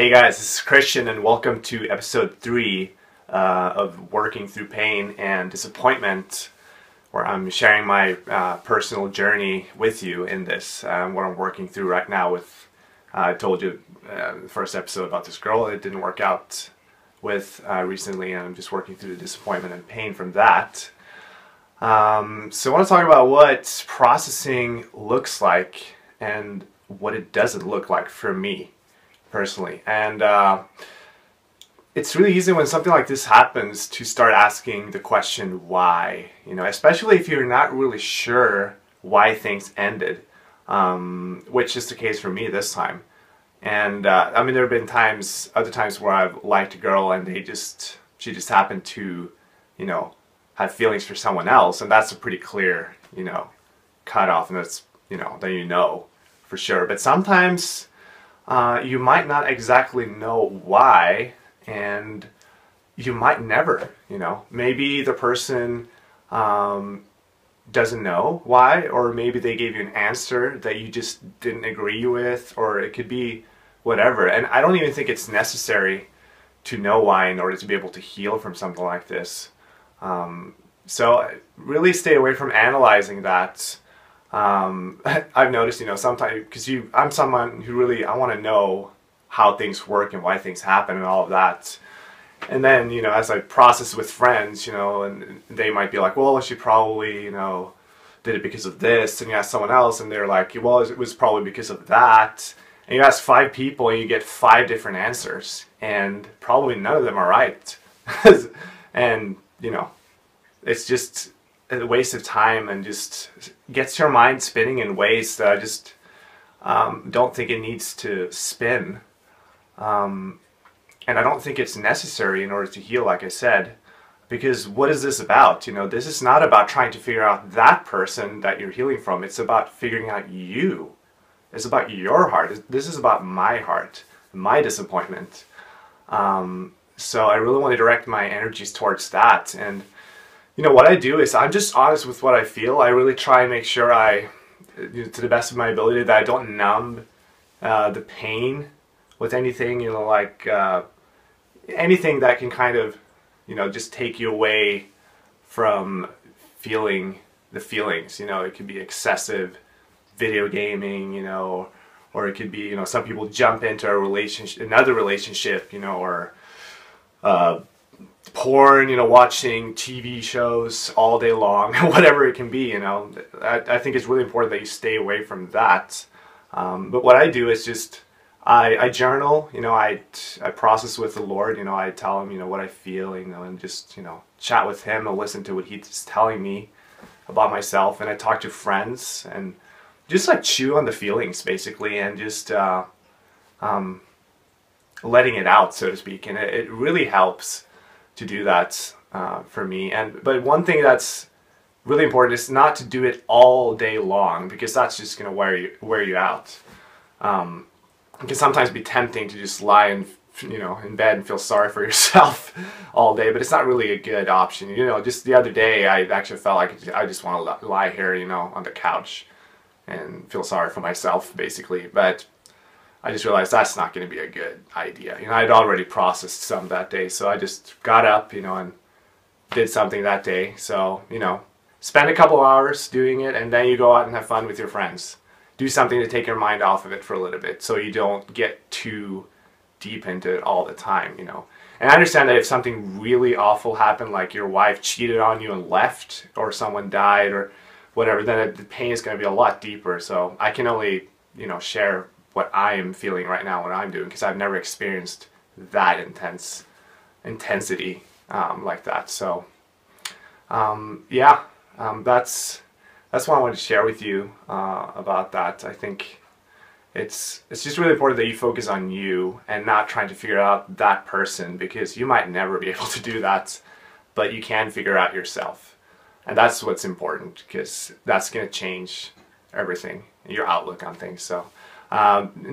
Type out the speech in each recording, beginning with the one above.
Hey guys, this is Christian and welcome to episode 3 of Working Through Pain and Disappointment, where I'm sharing my personal journey with you in this, what I'm working through right now with, I told you the first episode about this girl it didn't work out with recently, and I'm just working through the disappointment and pain from that. So I want to talk about what processing looks like and what it doesn't look like for me personally. And it's really easy when something like this happens to start asking the question why, especially if you're not really sure why things ended, which is the case for me this time. And I mean, there have been other times where I've liked a girl and she just happened to, have feelings for someone else, and that's a pretty clear, cutoff, and that's, then for sure. But sometimes you might not exactly know why, and you might never, maybe the person doesn't know why, or maybe they gave you an answer that you just didn't agree with, or it could be whatever. And I don't even think it's necessary to know why in order to be able to heal from something like this. So really stay away from analyzing that. I've noticed, sometimes, because I'm someone who really, I want to know how things work and why things happen and all of that. And then, as I process with friends, and they might be like, well, she probably, did it because of this. And you ask someone else and they're like, well, it was probably because of that. And you ask 5 people and you get 5 different answers. And probably none of them are right. And, it's just a waste of time and just gets your mind spinning in ways that I just don't think it needs to spin. And I don't think it's necessary in order to heal, like I said, because what is this about? This is not about trying to figure out that person that you're healing from. It's about figuring out you. It's about your heart. This is about my heart, my disappointment. So I really want to direct my energies towards that. And what I do is I'm just honest with what I feel. I really try and make sure to the best of my ability, that I don't numb the pain with anything, anything that can kind of, just take you away from feeling the feelings. It could be excessive video gaming, or it could be, some people jump into another relationship, or porn, watching TV shows all day long, whatever it can be, I think it's really important that you stay away from that. But what I do is just, I journal, I process with the Lord, I tell him, what I feel, and just, chat with him and listen to what he's telling me about myself. And I talk to friends and just chew on the feelings basically, and just letting it out, so to speak. And it really helps to do that for me. But one thing that's really important is not to do it all day long, because that's just going to wear you out. It can sometimes be tempting to just lie in bed and feel sorry for yourself all day, but it's not really a good option. Just the other day I actually felt like I just want to lie here, on the couch and feel sorry for myself basically. But I just realized that's not going to be a good idea. I'd already processed some that day, so I just got up, and did something that day. So, spend a couple hours doing it, and then you go out and have fun with your friends. Do something to take your mind off of it for a little bit, so you don't get too deep into it all the time, And I understand that if something really awful happened, like your wife cheated on you and left, or someone died, or whatever, then the pain is going to be a lot deeper. So I can only, share what I am feeling right now, what I'm doing, because I've never experienced that intensity like that. So yeah, that's what I wanted to share with you about that. I think it's just really important that you focus on you and not trying to figure out that person, because you might never be able to do that, but you can figure out yourself. And that's what's important, because that's going to change everything, your outlook on things. So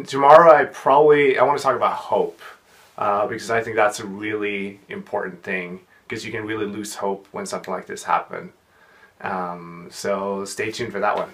tomorrow I want to talk about hope, because I think that's a really important thing, because you can really lose hope when something like this happens. So stay tuned for that one.